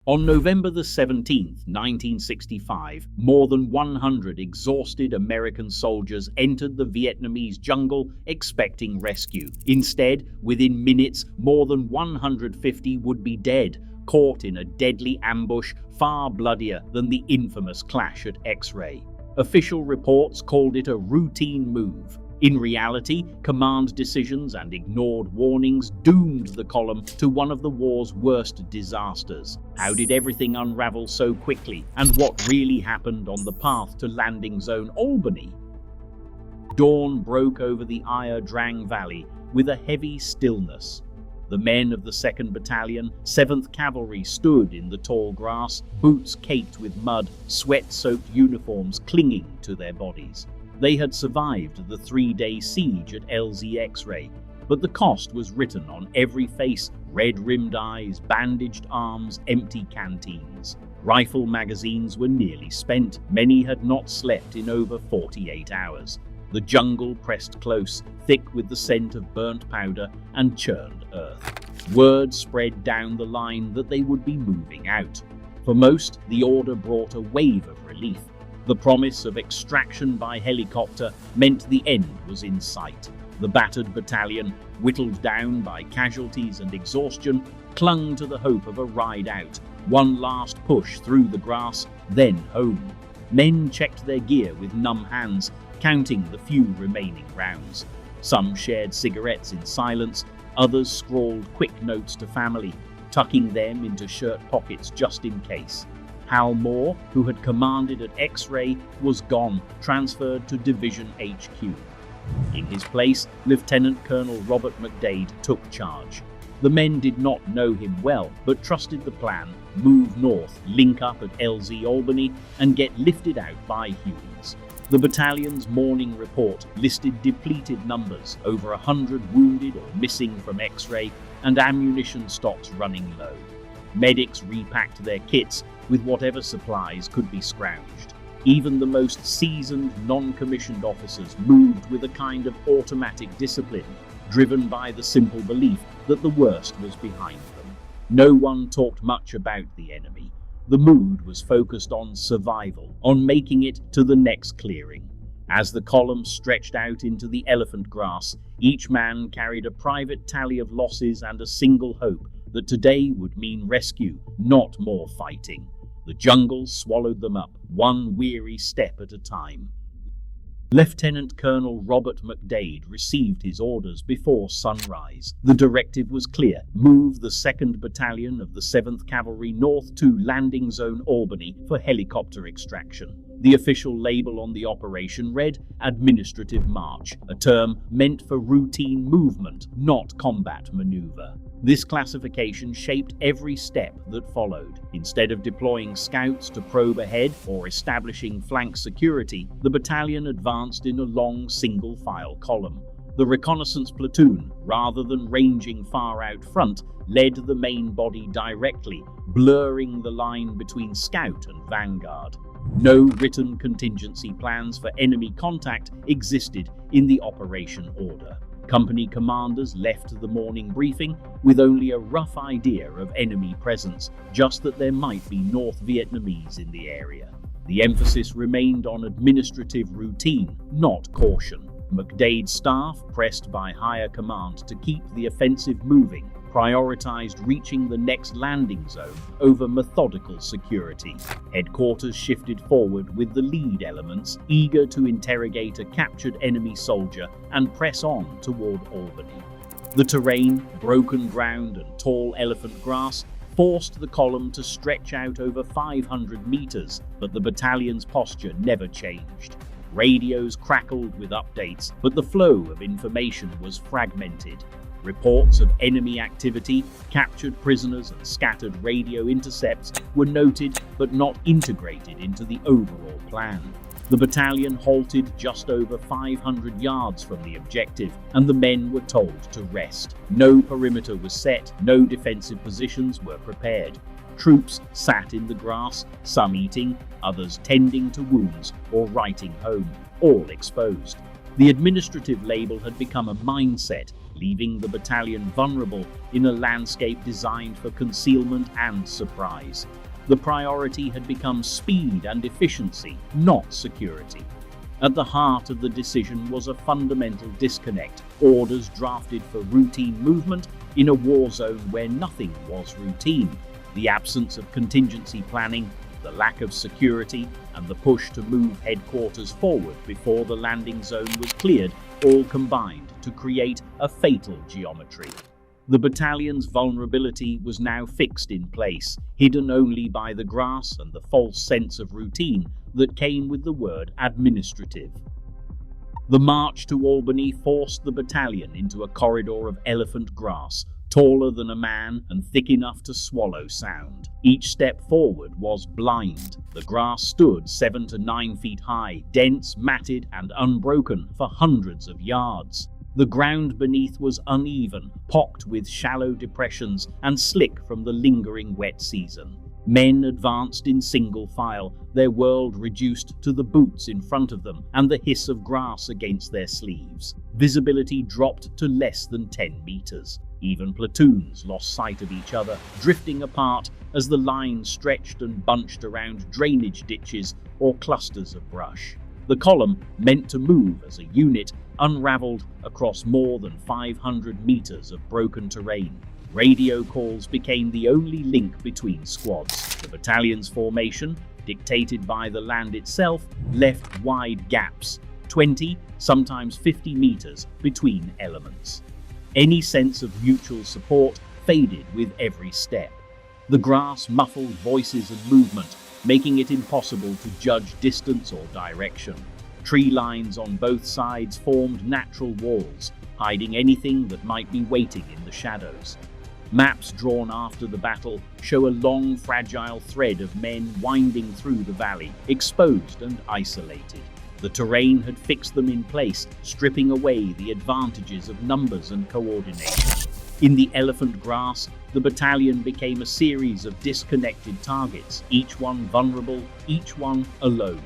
On November the 17th, 1965, more than 100 exhausted American soldiers entered the Vietnamese jungle expecting rescue. Instead, within minutes, more than 150 would be dead, caught in a deadly ambush far bloodier than the infamous clash at X-Ray. Official reports called it a routine move. In reality, command decisions and ignored warnings doomed the column to one of the war's worst disasters. How did everything unravel so quickly, and what really happened on the path to landing zone Albany? Dawn broke over the Drang Valley with a heavy stillness. The men of the 2nd Battalion, 7th Cavalry stood in the tall grass, boots caked with mud, sweat-soaked uniforms clinging to their bodies. They had survived the 3-day siege at LZ X-Ray, but the cost was written on every face: red-rimmed eyes, bandaged arms, empty canteens. Rifle magazines were nearly spent. Many had not slept in over 48 hours. The jungle pressed close, thick with the scent of burnt powder and churned earth. Word spread down the line that they would be moving out. For most, the order brought a wave of relief. The promise of extraction by helicopter meant the end was in sight. The battered battalion, whittled down by casualties and exhaustion, clung to the hope of a ride out, one last push through the grass, then home. Men checked their gear with numb hands, counting the few remaining rounds. Some shared cigarettes in silence, others scrawled quick notes to family, tucking them into shirt pockets just in case. Hal Moore, who had commanded at X-Ray, was gone, transferred to Division HQ. In his place, Lieutenant Colonel Robert McDade took charge. The men did not know him well, but trusted the plan: move north, link up at LZ Albany, and get lifted out by humans. The battalion's morning report listed depleted numbers, over 100 wounded or missing from X-Ray, and ammunition stocks running low. Medics repacked their kits with whatever supplies could be scrounged. Even the most seasoned, non-commissioned officers moved with a kind of automatic discipline, driven by the simple belief that the worst was behind them. No one talked much about the enemy. The mood was focused on survival, on making it to the next clearing. As the column stretched out into the elephant grass, each man carried a private tally of losses and a single hope that today would mean rescue, not more fighting. The jungle swallowed them up, one weary step at a time. Lieutenant Colonel Robert McDade received his orders before sunrise. The directive was clear: move the 2nd Battalion of the 7th Cavalry north to landing zone Albany for helicopter extraction. The official label on the operation read Administrative March, a term meant for routine movement, not combat maneuver. This classification shaped every step that followed. Instead of deploying scouts to probe ahead or establishing flank security, the battalion advanced in a long single-file column. The reconnaissance platoon, rather than ranging far out front, led the main body directly, blurring the line between scout and vanguard. No written contingency plans for enemy contact existed in the operation order. Company commanders left the morning briefing with only a rough idea of enemy presence, just that there might be North Vietnamese in the area. The emphasis remained on administrative routine, not caution. McDade's staff, pressed by higher command to keep the offensive moving, prioritized reaching the next landing zone over methodical security. Headquarters shifted forward with the lead elements, eager to interrogate a captured enemy soldier and press on toward Albany. The terrain, broken ground and tall elephant grass, forced the column to stretch out over 500 meters, but the battalion's posture never changed. Radios crackled with updates, but the flow of information was fragmented. Reports of enemy activity, captured prisoners and scattered radio intercepts were noted but not integrated into the overall plan. The battalion halted just over 500 yards from the objective, and the men were told to rest. No perimeter was set, no defensive positions were prepared. Troops sat in the grass, some eating, others tending to wounds or writing home, all exposed. The administrative label had become a mindset, leaving the battalion vulnerable in a landscape designed for concealment and surprise. The priority had become speed and efficiency, not security. At the heart of the decision was a fundamental disconnect, orders drafted for routine movement in a war zone where nothing was routine. The absence of contingency planning, the lack of security, and the push to move headquarters forward before the landing zone was cleared all combined to create a fatal geometry. The battalion's vulnerability was now fixed in place, hidden only by the grass and the false sense of routine that came with the word administrative. The march to Albany forced the battalion into a corridor of elephant grass, taller than a man and thick enough to swallow sound. Each step forward was blind. The grass stood 7 to 9 feet high, dense, matted, and unbroken for hundreds of yards. The ground beneath was uneven, pocked with shallow depressions and slick from the lingering wet season. Men advanced in single file, their world reduced to the boots in front of them and the hiss of grass against their sleeves. Visibility dropped to less than 10 meters. Even platoons lost sight of each other, drifting apart as the line stretched and bunched around drainage ditches or clusters of brush. The column, meant to move as a unit, unraveled across more than 500 meters of broken terrain. Radio calls became the only link between squads. The battalion's formation, dictated by the land itself, left wide gaps, 20, sometimes 50 meters between elements. Any sense of mutual support faded with every step. The grass muffled voices and movement, making it impossible to judge distance or direction. Tree lines on both sides formed natural walls, hiding anything that might be waiting in the shadows. Maps drawn after the battle show a long, fragile thread of men winding through the valley, exposed and isolated. The terrain had fixed them in place, stripping away the advantages of numbers and coordination. In the elephant grass, the battalion became a series of disconnected targets, each one vulnerable, each one alone.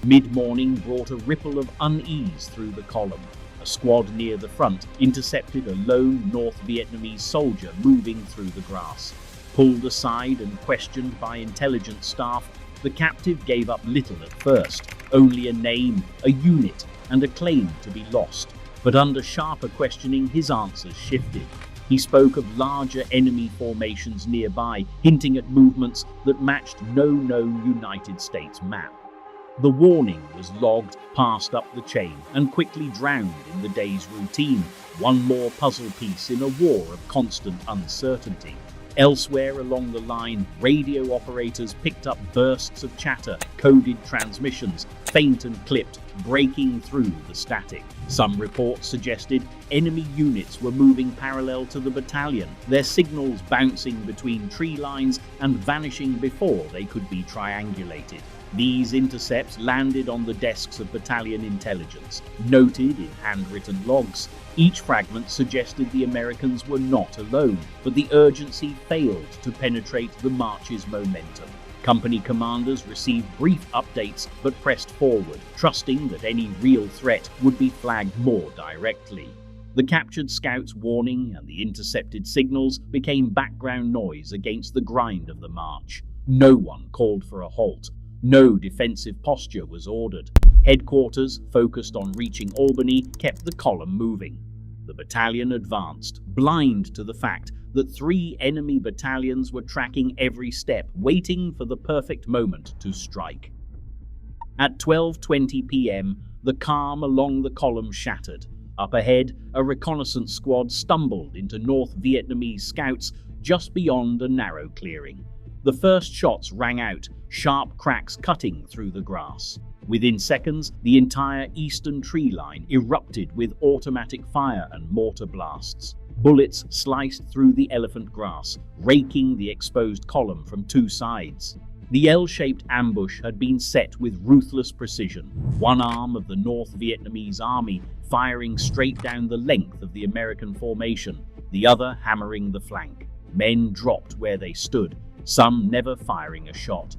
Mid-morning brought a ripple of unease through the column. A squad near the front intercepted a lone North Vietnamese soldier moving through the grass. Pulled aside and questioned by intelligence staff, the captive gave up little at first, only a name, a unit, and a claim to be lost. But under sharper questioning, his answers shifted. He spoke of larger enemy formations nearby, hinting at movements that matched no known United States map. The warning was logged, passed up the chain, and quickly drowned in the day's routine, one more puzzle piece in a war of constant uncertainty. Elsewhere along the line, radio operators picked up bursts of chatter, coded transmissions, faint and clipped, breaking through the static. Some reports suggested enemy units were moving parallel to the battalion, their signals bouncing between tree lines and vanishing before they could be triangulated. These intercepts landed on the desks of battalion intelligence, noted in handwritten logs. Each fragment suggested the Americans were not alone, but the urgency failed to penetrate the march's momentum. Company commanders received brief updates but pressed forward, trusting that any real threat would be flagged more directly. The captured scouts' warning and the intercepted signals became background noise against the grind of the march. No one called for a halt. No defensive posture was ordered. Headquarters, focused on reaching Albany, kept the column moving. The battalion advanced, blind to the fact that 3 enemy battalions were tracking every step, waiting for the perfect moment to strike. At 12:20 p.m., the calm along the column shattered. Up ahead, a reconnaissance squad stumbled into North Vietnamese scouts just beyond a narrow clearing. The first shots rang out, sharp cracks cutting through the grass. Within seconds, the entire eastern tree line erupted with automatic fire and mortar blasts. Bullets sliced through the elephant grass, raking the exposed column from 2 sides. The L-shaped ambush had been set with ruthless precision, one arm of the North Vietnamese army firing straight down the length of the American formation, the other hammering the flank. Men dropped where they stood, some never firing a shot.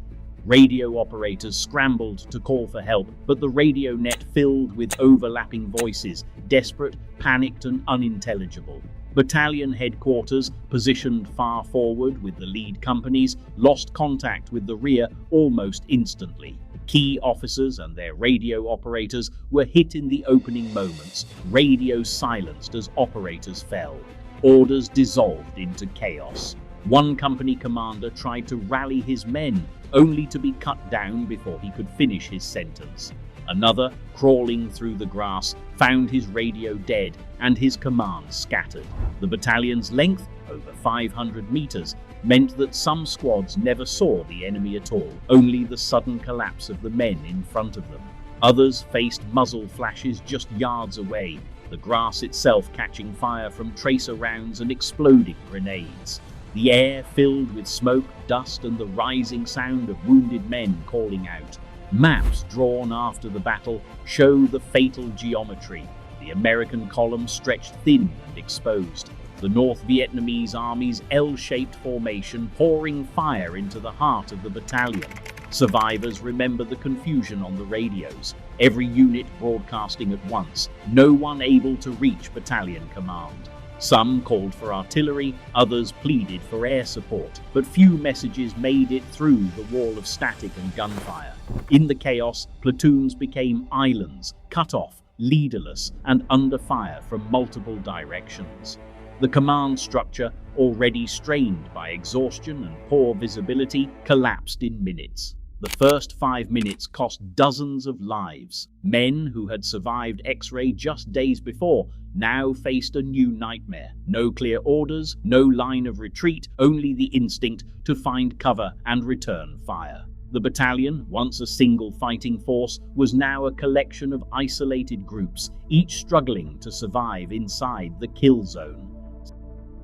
Radio operators scrambled to call for help, but the radio net filled with overlapping voices, desperate, panicked, and unintelligible. Battalion headquarters, positioned far forward with the lead companies, lost contact with the rear almost instantly. Key officers and their radio operators were hit in the opening moments, radio silenced as operators fell. Orders dissolved into chaos. One company commander tried to rally his men, only to be cut down before he could finish his sentence. Another, crawling through the grass, found his radio dead and his command scattered. The battalion's length, over 500 meters, meant that some squads never saw the enemy at all, only the sudden collapse of the men in front of them. Others faced muzzle flashes just yards away, the grass itself catching fire from tracer rounds and exploding grenades. The air filled with smoke, dust, and the rising sound of wounded men calling out. Maps drawn after the battle show the fatal geometry. The American column stretched thin and exposed. The North Vietnamese Army's L-shaped formation pouring fire into the heart of the battalion. Survivors remember the confusion on the radios, every unit broadcasting at once, no one able to reach battalion command. Some called for artillery, others pleaded for air support, but few messages made it through the wall of static and gunfire. In the chaos, platoons became islands, cut off, leaderless, and under fire from multiple directions. The command structure, already strained by exhaustion and poor visibility, collapsed in minutes. The first 5 minutes cost dozens of lives. Men who had survived X-ray just days before now faced a new nightmare. No clear orders, no line of retreat, only the instinct to find cover and return fire. The battalion, once a single fighting force, was now a collection of isolated groups, each struggling to survive inside the kill zone.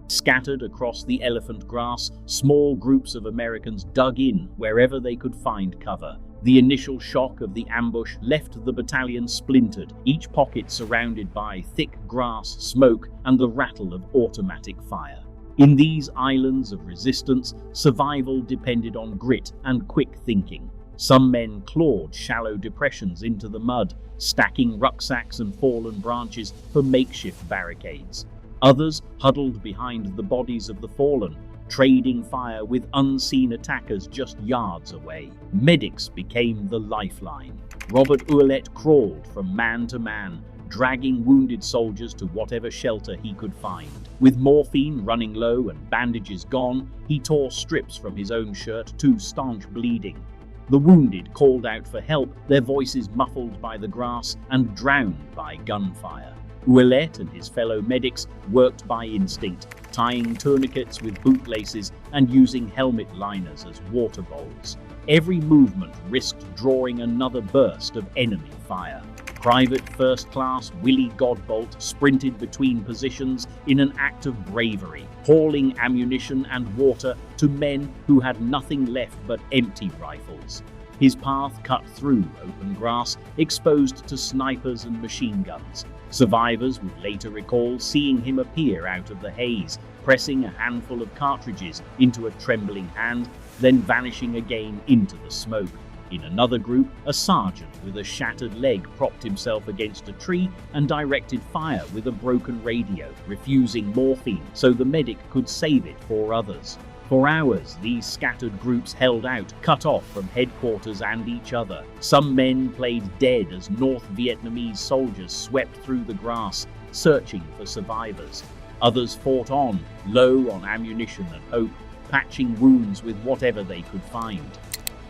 Scattered across the elephant grass, small groups of Americans dug in wherever they could find cover. The initial shock of the ambush left the battalion splintered, each pocket surrounded by thick grass, smoke, and the rattle of automatic fire. In these islands of resistance, survival depended on grit and quick thinking. Some men clawed shallow depressions into the mud, stacking rucksacks and fallen branches for makeshift barricades. Others huddled behind the bodies of the fallen, trading fire with unseen attackers just yards away. Medics became the lifeline. Robert Ouellet crawled from man to man, dragging wounded soldiers to whatever shelter he could find. With morphine running low and bandages gone, he tore strips from his own shirt to staunch bleeding. The wounded called out for help, their voices muffled by the grass and drowned by gunfire. Ouellet and his fellow medics worked by instinct, tying tourniquets with bootlaces and using helmet liners as water bowls. Every movement risked drawing another burst of enemy fire. Private First Class Willie Godbolt sprinted between positions in an act of bravery, hauling ammunition and water to men who had nothing left but empty rifles. His path cut through open grass, exposed to snipers and machine guns. Survivors would later recall seeing him appear out of the haze, pressing a handful of cartridges into a trembling hand, then vanishing again into the smoke. In another group, a sergeant with a shattered leg propped himself against a tree and directed fire with a broken radio, refusing morphine so the medic could save it for others. For hours, these scattered groups held out, cut off from headquarters and each other. Some men played dead as North Vietnamese soldiers swept through the grass, searching for survivors. Others fought on, low on ammunition and hope, patching wounds with whatever they could find.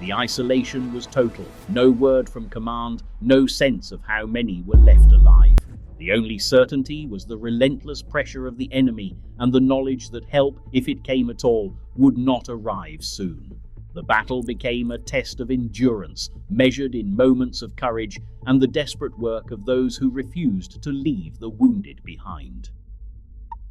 The isolation was total. No word from command, no sense of how many were left alive. The only certainty was the relentless pressure of the enemy and the knowledge that help, if it came at all, would not arrive soon. The battle became a test of endurance, measured in moments of courage and the desperate work of those who refused to leave the wounded behind.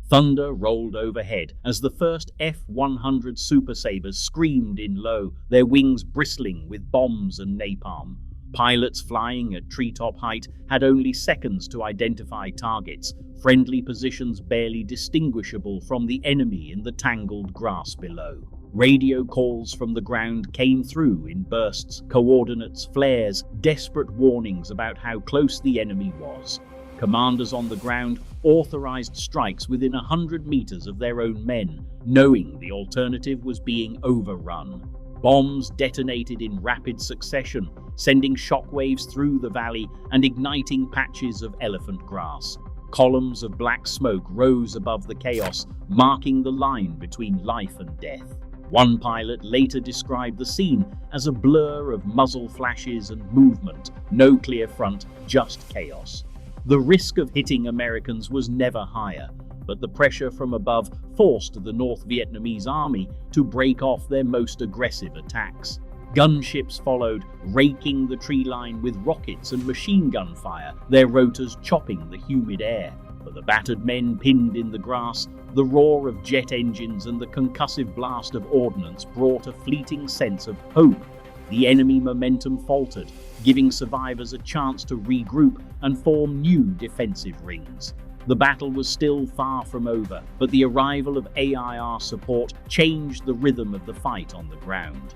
Thunder rolled overhead as the first F-100 Super Sabres screamed in low, their wings bristling with bombs and napalm. Pilots flying at treetop height had only seconds to identify targets, friendly positions barely distinguishable from the enemy in the tangled grass below. Radio calls from the ground came through in bursts, coordinates, flares, desperate warnings about how close the enemy was. Commanders on the ground authorized strikes within 100 meters of their own men, knowing the alternative was being overrun. Bombs detonated in rapid succession, sending shockwaves through the valley and igniting patches of elephant grass. Columns of black smoke rose above the chaos, marking the line between life and death. One pilot later described the scene as a blur of muzzle flashes and movement, no clear front, just chaos. The risk of hitting Americans was never higher, but the pressure from above forced the North Vietnamese army to break off their most aggressive attacks. Gunships followed, raking the tree line with rockets and machine gun fire, their rotors chopping the humid air. For the battered men pinned in the grass, the roar of jet engines and the concussive blast of ordnance brought a fleeting sense of hope. The enemy momentum faltered, giving survivors a chance to regroup and form new defensive rings. The battle was still far from over, but the arrival of AIR support changed the rhythm of the fight on the ground.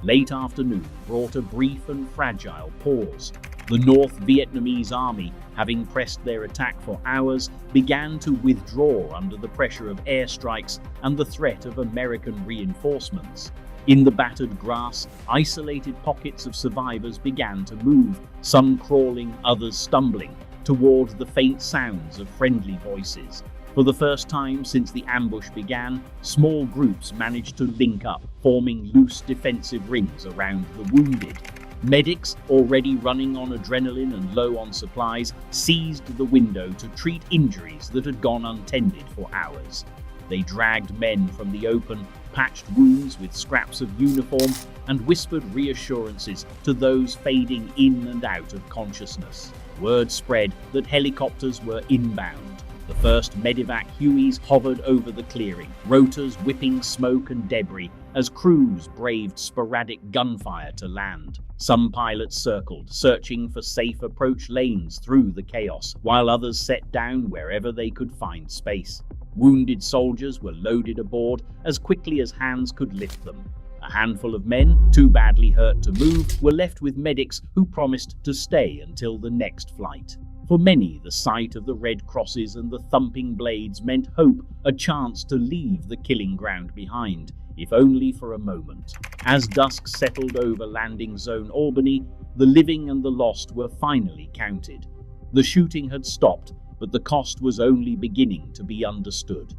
Late afternoon brought a brief and fragile pause. The North Vietnamese army, having pressed their attack for hours, began to withdraw under the pressure of airstrikes and the threat of American reinforcements. In the battered grass, isolated pockets of survivors began to move, some crawling, others stumbling, toward the faint sounds of friendly voices. For the first time since the ambush began, small groups managed to link up, forming loose defensive rings around the wounded. Medics, already running on adrenaline and low on supplies, seized the window to treat injuries that had gone untended for hours. They dragged men from the open, patched wounds with scraps of uniform, and whispered reassurances to those fading in and out of consciousness. Word spread that helicopters were inbound. The first medevac Hueys hovered over the clearing, rotors whipping smoke and debris as crews braved sporadic gunfire to land. Some pilots circled, searching for safe approach lanes through the chaos, while others set down wherever they could find space. Wounded soldiers were loaded aboard as quickly as hands could lift them. A handful of men, too badly hurt to move, were left with medics who promised to stay until the next flight. For many, the sight of the red crosses and the thumping blades meant hope, a chance to leave the killing ground behind, if only for a moment. As dusk settled over landing zone Albany, the living and the lost were finally counted. The shooting had stopped, but the cost was only beginning to be understood.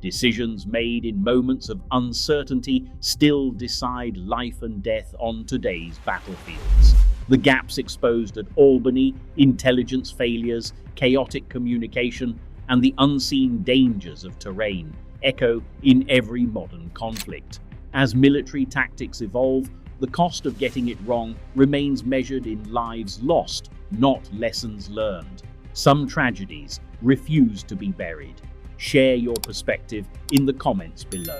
Decisions made in moments of uncertainty still decide life and death on today's battlefields. The gaps exposed at Albany, intelligence failures, chaotic communication, and the unseen dangers of terrain echo in every modern conflict. As military tactics evolve, the cost of getting it wrong remains measured in lives lost, not lessons learned. Some tragedies refuse to be buried. Share your perspective in the comments below.